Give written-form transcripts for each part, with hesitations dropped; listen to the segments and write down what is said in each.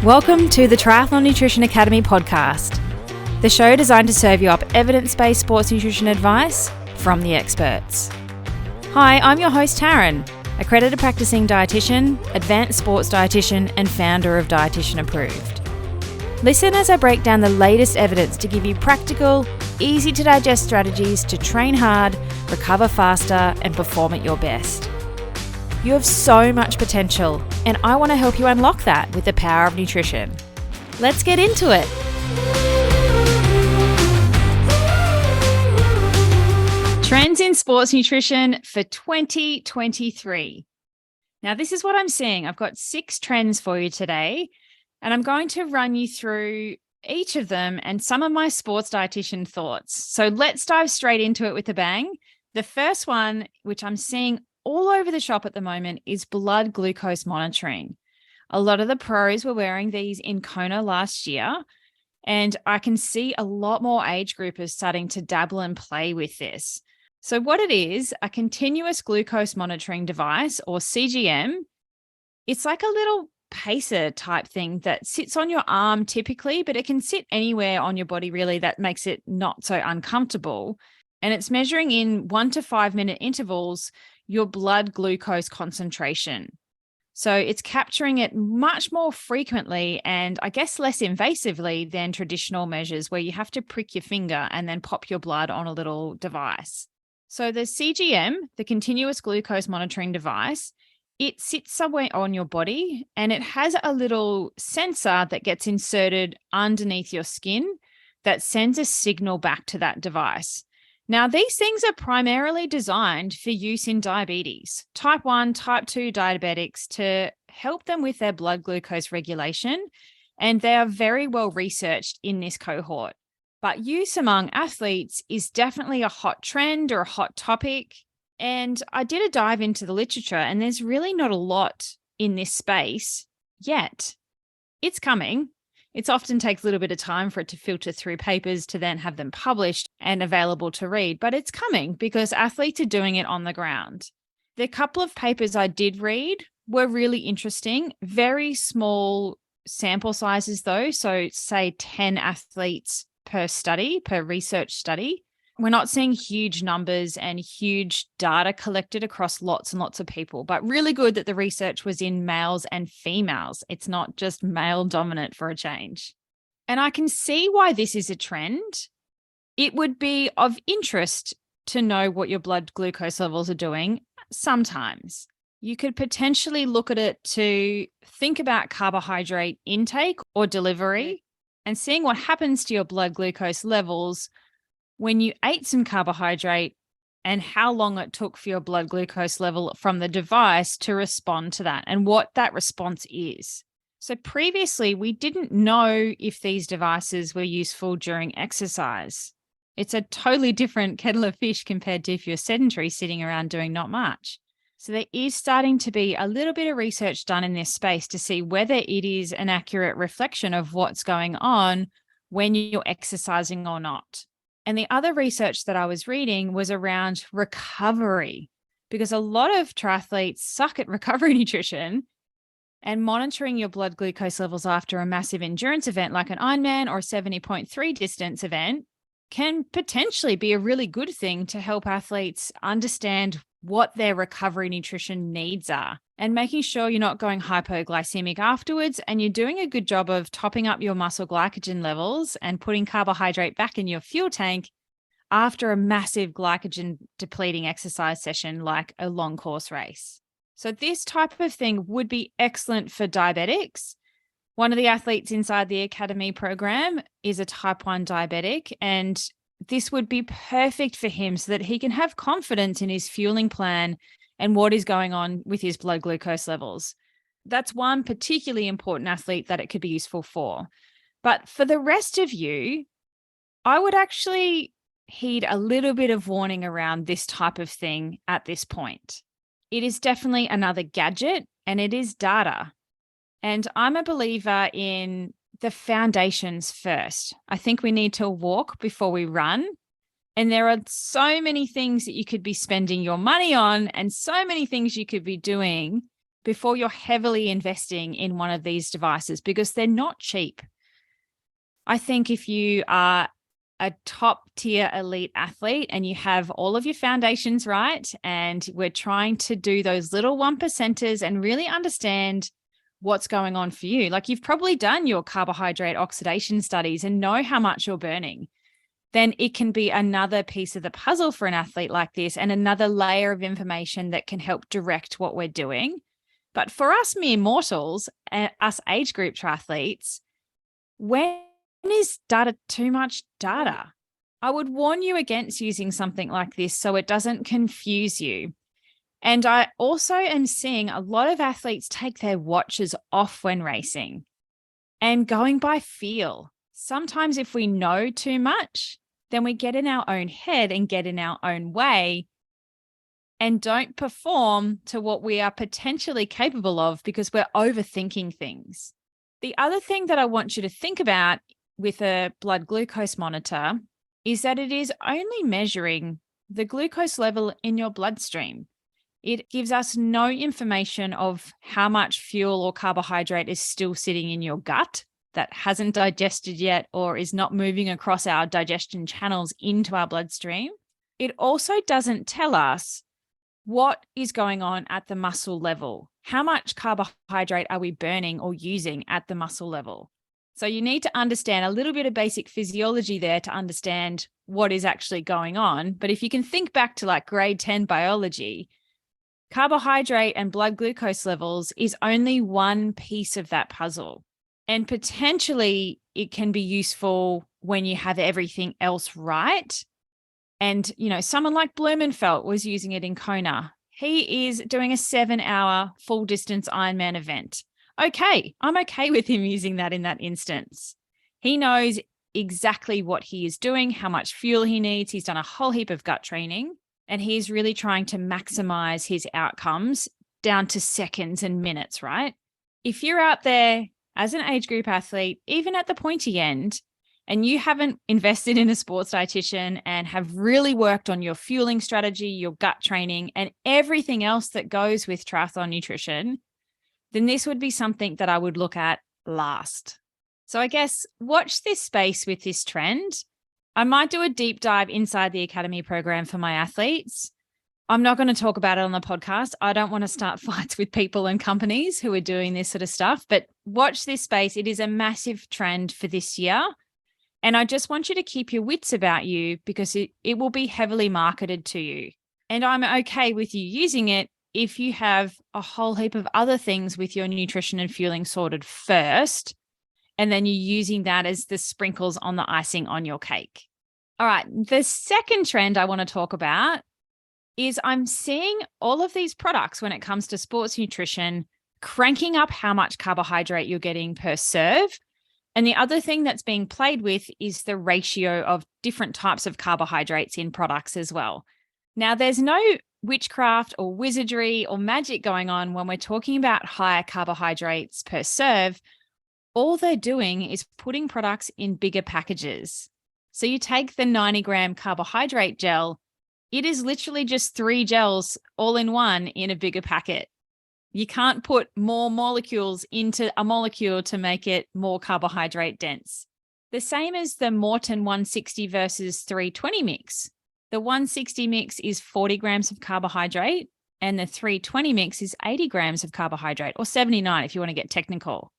Welcome to the Triathlon Nutrition Academy podcast, the show designed to serve you up evidence-based sports nutrition advice from the experts. Hi, I'm your host Taryn, accredited practicing dietitian, advanced sports dietitian, and founder of Dietitian Approved. Listen as I break down the latest evidence to give you practical, easy to digest strategies to train hard, recover faster, and perform at your best. You have so much potential, and I want to help you unlock that with the power of nutrition. Let's get into it. Trends in sports nutrition for 2023. Now, this is what I'm seeing. I've got 6 trends for you today, and I'm going to run you through each of them and some of my sports dietitian thoughts. So let's dive straight into it with a bang. The first one, which I'm seeing all over the shop at the moment, is blood glucose monitoring. A lot of the pros were wearing these in Kona last year, and I can see a lot more age groupers starting to dabble and play with this. So what it is, a continuous glucose monitoring device, or CGM, it's like a little pacer type thing that sits on your arm typically, but it can sit anywhere on your body really that makes it not so uncomfortable. And it's measuring in 1 to 5 minute intervals your blood glucose concentration. So it's capturing it much more frequently and I guess less invasively than traditional measures where you have to prick your finger and then pop your blood on a little device. So the CGM, the continuous glucose monitoring device, it sits somewhere on your body and it has a little sensor that gets inserted underneath your skin that sends a signal back to that device. Now, these things are primarily designed for use in diabetes, type 1, type 2 diabetics, to help them with their blood glucose regulation, and they are very well researched in this cohort. But use among athletes is definitely a hot trend or a hot topic, and I did a dive into the literature, and there's really not a lot in this space yet. It's coming. It often takes a little bit of time for it to filter through papers to then have them published and available to read, but it's coming because athletes are doing it on the ground. The couple of papers I did read were really interesting, very small sample sizes though, so say 10 athletes per study, per research study. We're not seeing huge numbers and huge data collected across lots and lots of people, but really good that the research was in males and females. It's not just male dominant for a change. And I can see why this is a trend. It would be of interest to know what your blood glucose levels are doing sometimes. You could potentially look at it to think about carbohydrate intake or delivery and seeing what happens to your blood glucose levels when you ate some carbohydrate and how long it took for your blood glucose level from the device to respond to that and what that response is. So previously, we didn't know if these devices were useful during exercise. It's a totally different kettle of fish compared to if you're sedentary sitting around doing not much. So there is starting to be a little bit of research done in this space to see whether it is an accurate reflection of what's going on when you're exercising or not. And the other research that I was reading was around recovery, because a lot of triathletes suck at recovery nutrition, and monitoring your blood glucose levels after a massive endurance event like an Ironman or a 70.3 distance event can potentially be a really good thing to help athletes understand what their recovery nutrition needs are and making sure you're not going hypoglycemic afterwards and you're doing a good job of topping up your muscle glycogen levels and putting carbohydrate back in your fuel tank after a massive glycogen depleting exercise session like a long course race. So this type of thing would be excellent for diabetics. One of the athletes inside the academy program is a type 1 diabetic, and this would be perfect for him so that he can have confidence in his fueling plan and what is going on with his blood glucose levels. That's one particularly important athlete that it could be useful for. But for the rest of you, I would actually heed a little bit of warning around this type of thing at this point. It is definitely another gadget and it is data. And I'm a believer in the foundations first. I think we need to walk before we run. And there are so many things that you could be spending your money on and so many things you could be doing before you're heavily investing in one of these devices because they're not cheap. I think if you are a top tier elite athlete and you have all of your foundations right, and we're trying to do those little 1%ers and really understand what's going on for you. Like, you've probably done your carbohydrate oxidation studies and know how much you're burning. Then it can be another piece of the puzzle for an athlete like this and another layer of information that can help direct what we're doing. But for us mere mortals, us age group triathletes, when is data too much data? I would warn you against using something like this so it doesn't confuse you. And I also am seeing a lot of athletes take their watches off when racing and going by feel. Sometimes if we know too much, then we get in our own head and get in our own way and don't perform to what we are potentially capable of because we're overthinking things. The other thing that I want you to think about with a blood glucose monitor is that it is only measuring the glucose level in your bloodstream. It gives us no information of how much fuel or carbohydrate is still sitting in your gut that hasn't digested yet or is not moving across our digestion channels into our bloodstream. It also doesn't tell us what is going on at the muscle level. How much carbohydrate are we burning or using at the muscle level? So you need to understand a little bit of basic physiology there to understand what is actually going on. But if you can think back to like grade 10 biology, carbohydrate and blood glucose levels is only one piece of that puzzle. And potentially it can be useful when you have everything else right. And, someone like Blumenfeld was using it in Kona. He is doing a 7-hour full distance Ironman event. Okay, I'm okay with him using that in that instance. He knows exactly what he is doing, how much fuel he needs. He's done a whole heap of gut training, and he's really trying to maximize his outcomes down to seconds and minutes, right? If you're out there as an age group athlete, even at the pointy end, and you haven't invested in a sports dietitian and have really worked on your fueling strategy, your gut training, and everything else that goes with triathlon nutrition, then this would be something that I would look at last. So I guess watch this space with this trend. I might do a deep dive inside the Academy program for my athletes. I'm not going to talk about it on the podcast. I don't want to start fights with people and companies who are doing this sort of stuff, but watch this space. It is a massive trend for this year. And I just want you to keep your wits about you because it will be heavily marketed to you. And I'm okay with you using it if you have a whole heap of other things with your nutrition and fueling sorted first, and then you're using that as the sprinkles on the icing on your cake. All right, the second trend I want to talk about is I'm seeing all of these products when it comes to sports nutrition cranking up how much carbohydrate you're getting per serve. And the other thing that's being played with is the ratio of different types of carbohydrates in products as well. Now, there's no witchcraft or wizardry or magic going on when we're talking about higher carbohydrates per serve. All they're doing is putting products in bigger packages. So you take the 90-gram carbohydrate gel, it is literally just 3 gels all in one in a bigger packet. You can't put more molecules into a molecule to make it more carbohydrate dense. The same as the Morton 160 versus 320 mix. The 160 mix is 40 grams of carbohydrate and the 320 mix is 80 grams of carbohydrate, or 79 if you want to get technical.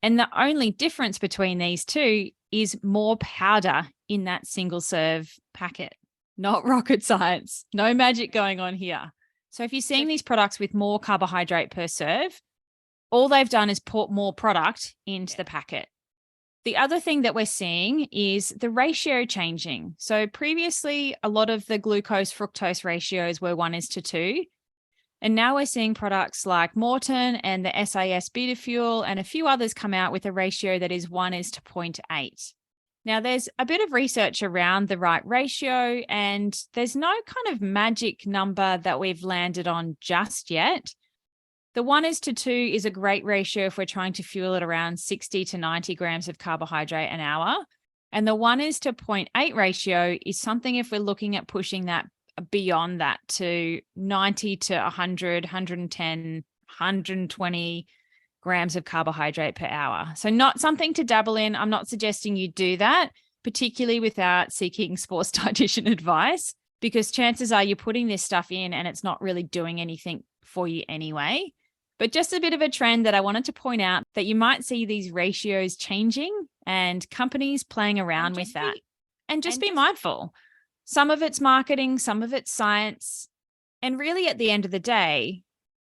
And the only difference between these two is more powder in that single serve packet. Not rocket science. No magic going on here. So if you're seeing these products with more carbohydrate per serve, all they've done is put more product into the packet. The other thing that we're seeing is the ratio changing. So previously, a lot of the glucose fructose ratios were 1:2. And now we're seeing products like Morton and the SAS Beta Fuel and a few others come out with a ratio that is 1:0.8. Now, there's a bit of research around the right ratio, and there's no kind of magic number that we've landed on just yet. The 1:2 is a great ratio if we're trying to fuel at around 60 to 90 grams of carbohydrate an hour. And the 1:0.8 ratio is something if we're looking at pushing that beyond that to 90 to 100, 110, 120 grams of carbohydrate per hour. So not something to dabble in. I'm not suggesting you do that, particularly without seeking sports dietitian advice, because chances are you're putting this stuff in and it's not really doing anything for you anyway. But just a bit of a trend that I wanted to point out, that you might see these ratios changing and companies playing around with that. And just be mindful. Some of it's marketing, some of it's science. And really at the end of the day,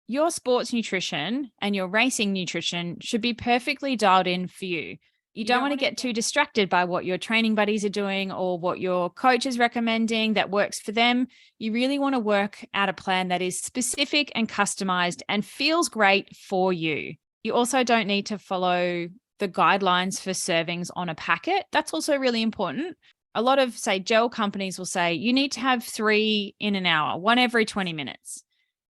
your sports nutrition and your racing nutrition should be perfectly dialed in for you. You don't want to get too distracted by what your training buddies are doing or what your coach is recommending that works for them. You really want to work out a plan that is specific and customized and feels great for you. You also don't need to follow the guidelines for servings on a packet. That's also really important. A lot of, say, gel companies will say you need to have 3 in an hour, 1 every 20 minutes.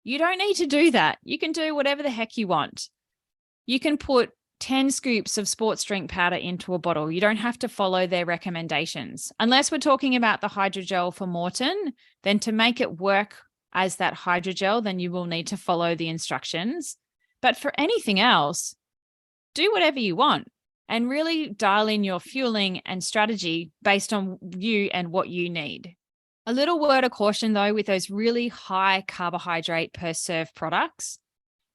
You don't need to do that. You can do whatever the heck you want. You can put 10 scoops of sports drink powder into a bottle. You don't have to follow their recommendations. Unless we're talking about the hydrogel for Morton, then to make it work as that hydrogel, then you will need to follow the instructions. But for anything else, do whatever you want and really dial in your fueling and strategy based on you and what you need. A little word of caution, though, with those really high carbohydrate per serve products.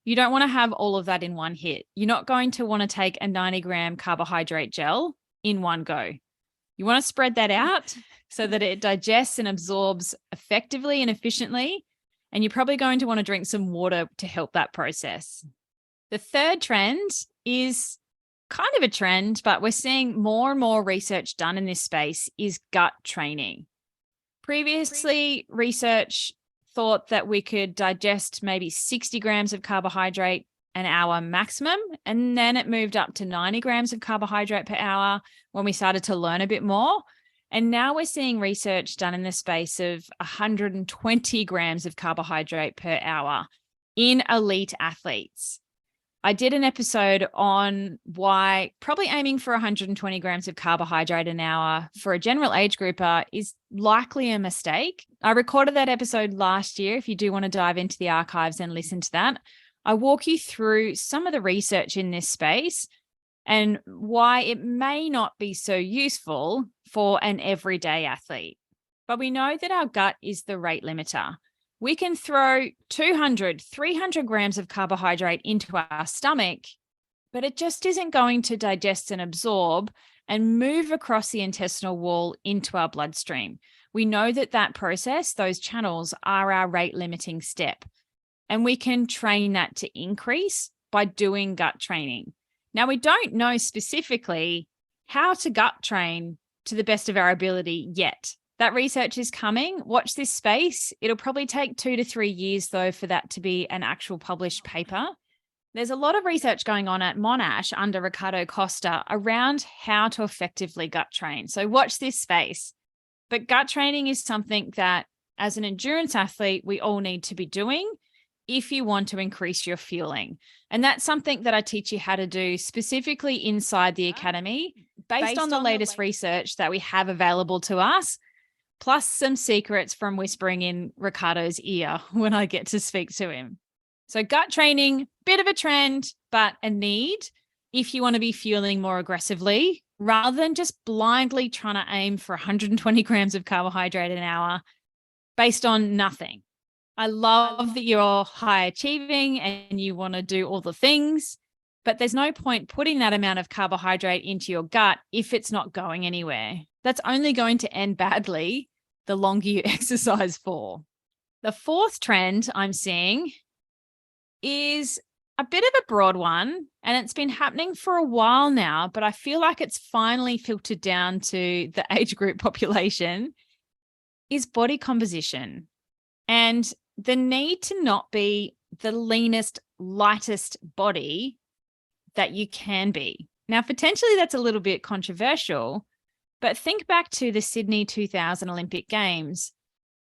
You don't want to have all of that in one hit. You're not going to want to take a 90-gram carbohydrate gel in one go. You want to spread that out so that it digests and absorbs effectively and efficiently. And you're probably going to want to drink some water to help that process. The third trend is kind of a trend, but we're seeing more and more research done in this space, is gut training. Previously, research thought that we could digest maybe 60 grams of carbohydrate an hour maximum, and then it moved up to 90 grams of carbohydrate per hour when we started to learn a bit more. And now we're seeing research done in the space of 120 grams of carbohydrate per hour in elite athletes. I did an episode on why probably aiming for 120 grams of carbohydrate an hour for a general age grouper is likely a mistake. I recorded that episode last year. If you do want to dive into the archives and listen to that, I walk you through some of the research in this space and why it may not be so useful for an everyday athlete. But we know that our gut is the rate limiter. We can throw 200, 300 grams of carbohydrate into our stomach, but it just isn't going to digest and absorb and move across the intestinal wall into our bloodstream. We know that that process, those channels, are our rate limiting step. And we can train that to increase by doing gut training. Now, we don't know specifically how to gut train to the best of our ability yet. That research is coming. Watch this space. It'll probably take 2 to 3 years, though, for that to be an actual published paper. There's a lot of research going on at Monash under Ricardo Costa around how to effectively gut train. So watch this space. But gut training is something that, as an endurance athlete, we all need to be doing if you want to increase your fueling. And that's something that I teach you how to do specifically inside the academy, based on the latest research that we have available to us, plus some secrets from whispering in Ricardo's ear when I get to speak to him. So gut training, bit of a trend, but a need if you want to be fueling more aggressively, rather than just blindly trying to aim for 120 grams of carbohydrate an hour based on nothing. I love that you're high achieving and you want to do all the things, but there's no point putting that amount of carbohydrate into your gut if it's not going anywhere. That's only going to end badly the longer you exercise for. The fourth trend I'm seeing is a bit of a broad one, and it's been happening for a while now, but I feel like it's finally filtered down to the age group population, is body composition and the need to not be the leanest, lightest body that you can be. Now, potentially that's a little bit controversial, but think back to the Sydney 2000 Olympic Games.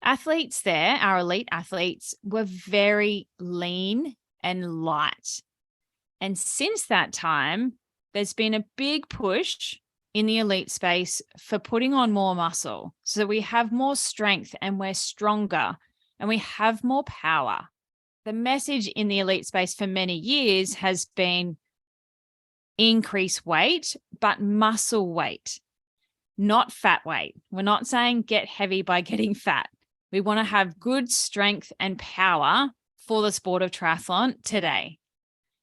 Athletes there, our elite athletes, were very lean and light. And since that time, there's been a big push in the elite space for putting on more muscle. So we have more strength and we're stronger and we have more power. the message in the elite space for many years has been increase weight, but muscle weight, not fat weight. We're not saying get heavy by getting fat. We want to have good strength and power for the sport of triathlon today.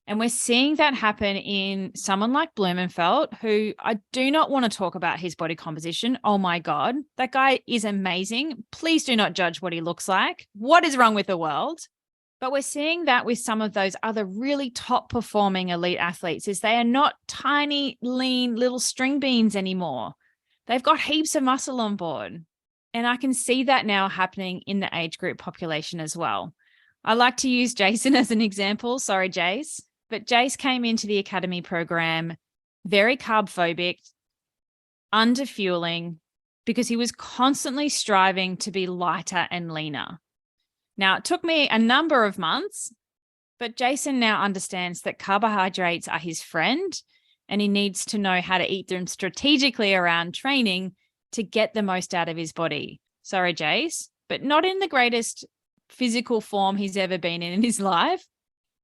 And we're seeing that happen in someone like Blumenfeld, who I do not want to talk about his body composition. Oh my God, that guy is amazing. Please do not judge what he looks like. What is wrong with the world? But we're seeing that with some of those other really top performing elite athletes is they are not tiny, lean little string beans anymore. They've got heaps of muscle on board. And I can see that now happening in the age group population as well. I like to use Jason as an example. Sorry, Jace. But Jace came into the academy program very carb phobic, under fueling, because he was constantly striving to be lighter and leaner. Now, it took me a number of months, but Jason now understands that carbohydrates are his friend and he needs to know how to eat them strategically around training to get the most out of his body. Sorry, Jace, but not in the greatest physical form he's ever been in his life,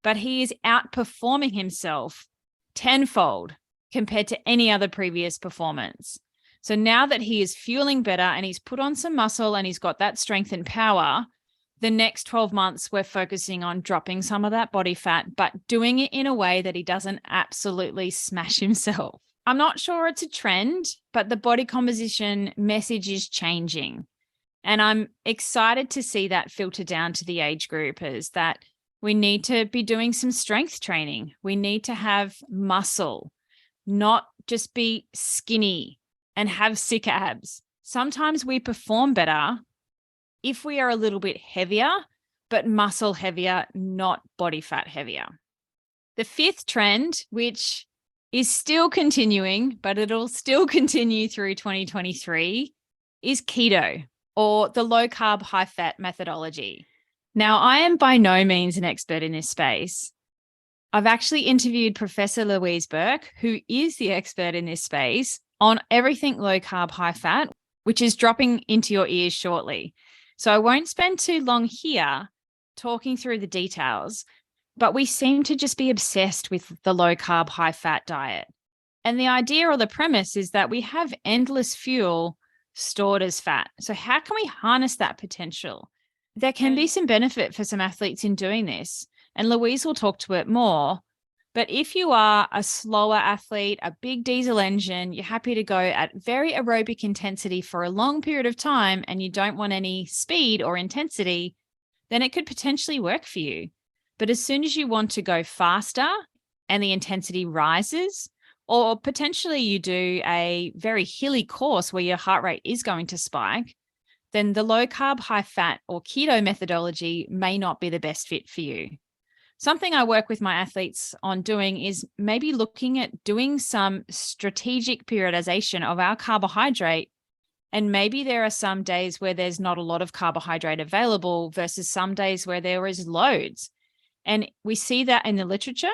but he is outperforming himself tenfold compared to any other previous performance. So now that he is fueling better and he's put on some muscle and he's got that strength and power, the next 12 months, we're focusing on dropping some of that body fat, but doing it in a way that he doesn't absolutely smash himself. I'm not sure it's a trend, but the body composition message is changing. And I'm excited to see that filter down to the age groupers, that we need to be doing some strength training. We need to have muscle, not just be skinny and have sick abs. Sometimes we perform better if we are a little bit heavier, but muscle heavier, not body fat heavier. The fifth trend, which is still continuing, but it'll still continue through 2023, is keto, or the low carb, high fat methodology. Now, I am by no means an expert in this space. I've actually interviewed Professor Louise Burke, who is the expert in this space, on everything low carb, high fat, which is dropping into your ears shortly. So I won't spend too long here talking through the details, but we seem to just be obsessed with the low carb, high fat diet. And the idea or the premise is that we have endless fuel stored as fat. So how can we harness that potential? There can be some benefit for some athletes in doing this, and Louise will talk to it more. But if you are a slower athlete, a big diesel engine, you're happy to go at very aerobic intensity for a long period of time and you don't want any speed or intensity, then it could potentially work for you. But as soon as you want to go faster and the intensity rises, or potentially you do a very hilly course where your heart rate is going to spike, then the low carb, high fat or keto methodology may not be the best fit for you. Something I work with my athletes on doing is maybe looking at doing some strategic periodization of our carbohydrate. And maybe there are some days where there's not a lot of carbohydrate available versus some days where there is loads. And we see that in the literature,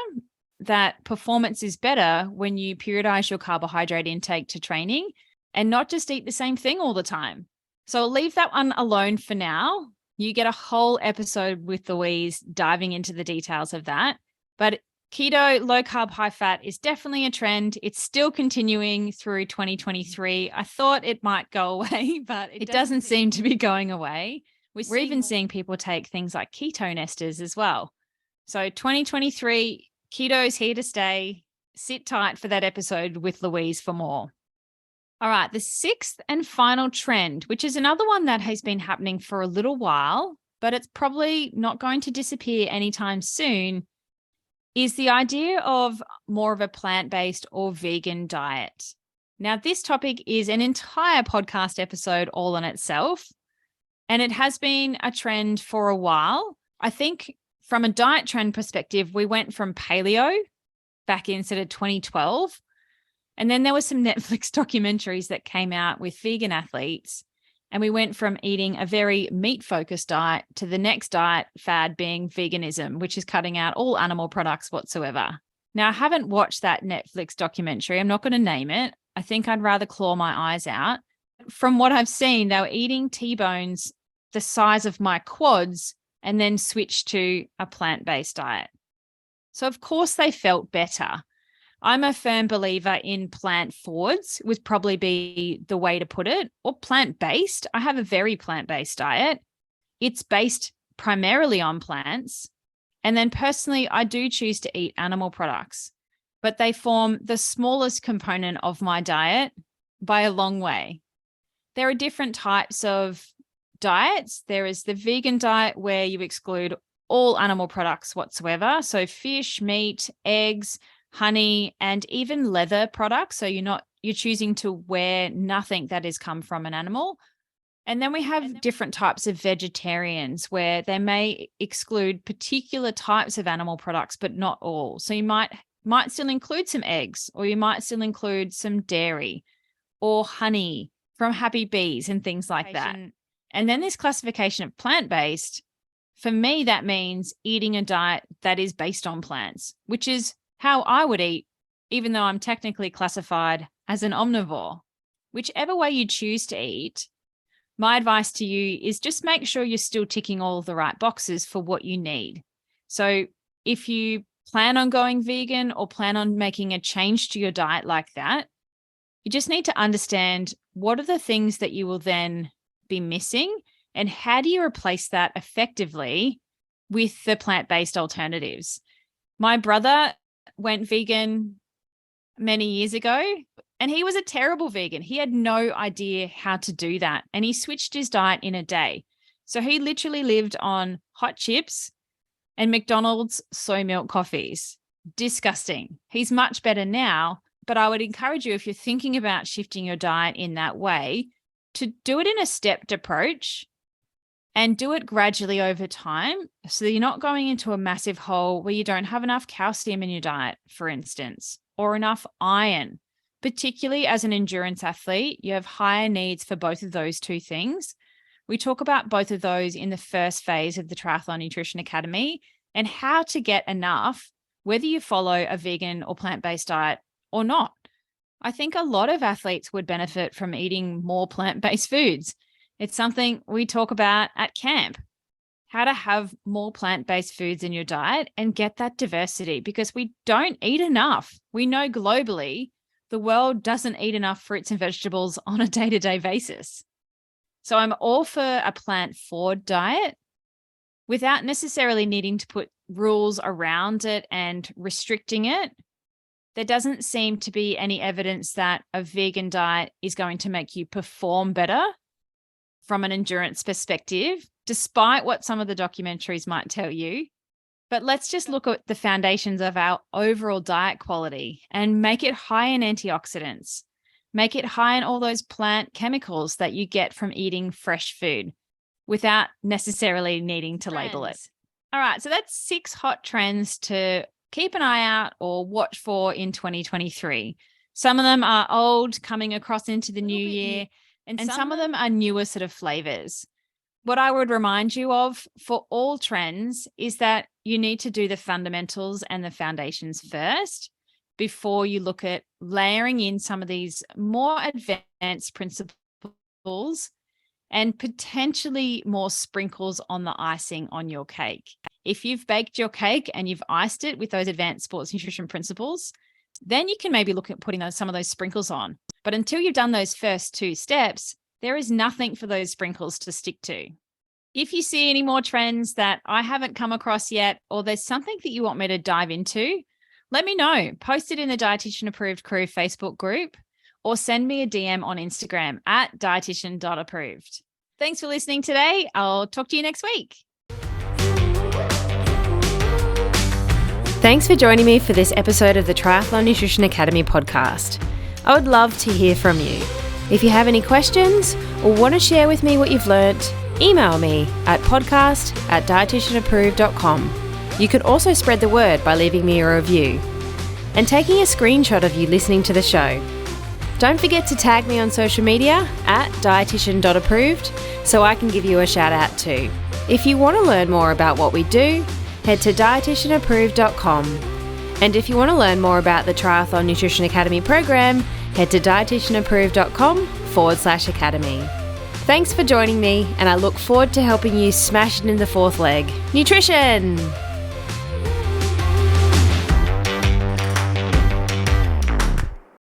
that performance is better when you periodize your carbohydrate intake to training and not just eat the same thing all the time. So I'll leave that one alone for now. You get a whole episode with Louise diving into the details of that. But keto, low carb, high fat is definitely a trend. It's still continuing through 2023. I thought it might go away, but it doesn't seem to be going away. We're even seeing people take things like keto esters as well. So 2023, keto is here to stay. Sit tight for that episode with Louise for more. All right, the sixth and final trend, which is another one that has been happening for a little while, but it's probably not going to disappear anytime soon, is the idea of more of a plant-based or vegan diet. Now, this topic is an entire podcast episode all on itself, and it has been a trend for a while. I think from a diet trend perspective, we went from paleo back in sort of 2012. And then there were some Netflix documentaries that came out with vegan athletes. And we went from eating a very meat-focused diet to the next diet fad being veganism, which is cutting out all animal products whatsoever. Now, I haven't watched that Netflix documentary. I'm not going to name it. I think I'd rather claw my eyes out. From what I've seen, they were eating T-bones the size of my quads and then switched to a plant-based diet. So of course they felt better. I'm a firm believer in plant forwards would probably be the way to put it, or plant-based. I have a very plant-based diet. It's based primarily on plants. And then personally, I do choose to eat animal products, but they form the smallest component of my diet by a long way. There are different types of diets. There is the vegan diet where you exclude all animal products whatsoever. So fish, meat, eggs, honey, and even leather products. So you're choosing to wear nothing that has come from an animal. And then we have different types of vegetarians where they may exclude particular types of animal products, but not all. So you might still include some eggs, or you might still include some dairy or honey from happy bees and things like that. And then this classification of plant-based, for me, that means eating a diet that is based on plants, which is how I would eat, even though I'm technically classified as an omnivore. Whichever way you choose to eat, my advice to you is just make sure you're still ticking all of the right boxes for what you need. So if you plan on going vegan or plan on making a change to your diet like that, you just need to understand what are the things that you will then be missing and how do you replace that effectively with the plant-based alternatives. My brother went vegan many years ago, and he was a terrible vegan. He had no idea how to do that. And he switched his diet in a day. So he literally lived on hot chips and McDonald's soy milk coffees. Disgusting. He's much better now, but I would encourage you, if you're thinking about shifting your diet in that way, to do it in a stepped approach and do it gradually over time so that you're not going into a massive hole where you don't have enough calcium in your diet, for instance, or enough iron. Particularly as an endurance athlete, you have higher needs for both of those two things. We talk about both of those in the first phase of the Triathlon Nutrition Academy and how to get enough, whether you follow a vegan or plant-based diet or not. I think a lot of athletes would benefit from eating more plant-based foods. It's something we talk about at camp, how to have more plant-based foods in your diet and get that diversity, because we don't eat enough. We know globally the world doesn't eat enough fruits and vegetables on a day-to-day basis. So I'm all for a plant-forward diet without necessarily needing to put rules around it and restricting it. There doesn't seem to be any evidence that a vegan diet is going to make you perform better from an endurance perspective, despite what some of the documentaries might tell you. But let's just look at the foundations of our overall diet quality and make it high in antioxidants. Make it high in all those plant chemicals that you get from eating fresh food without necessarily needing to label it. All right, so that's 6 hot trends to keep an eye out or watch for in 2023. Some of them are old, coming across into the new year, and some of them are newer sort of flavors. What I would remind you of for all trends is that you need to do the fundamentals and the foundations first before you look at layering in some of these more advanced principles and potentially more sprinkles on the icing on your cake. If you've baked your cake and you've iced it with those advanced sports nutrition principles, then you can maybe look at putting some of those sprinkles on. But until you've done those first 2 steps, there is nothing for those sprinkles to stick to. If you see any more trends that I haven't come across yet, or there's something that you want me to dive into, let me know. Post it in the Dietitian Approved Crew Facebook group, or send me a DM on Instagram at dietitian.approved. Thanks for listening today. I'll talk to you next week. Thanks for joining me for this episode of the Triathlon Nutrition Academy podcast. I would love to hear from you. If you have any questions or want to share with me what you've learnt, email me at podcast@dietitianapproved.com. You could also spread the word by leaving me a review and taking a screenshot of you listening to the show. Don't forget to tag me on social media at dietitian.approved so I can give you a shout out too. If you want to learn more about what we do, head to dietitianapproved.com. And if you want to learn more about the Triathlon Nutrition Academy program, head to dietitianapproved.com/academy. Thanks for joining me, and I look forward to helping you smash it in the fourth leg, nutrition!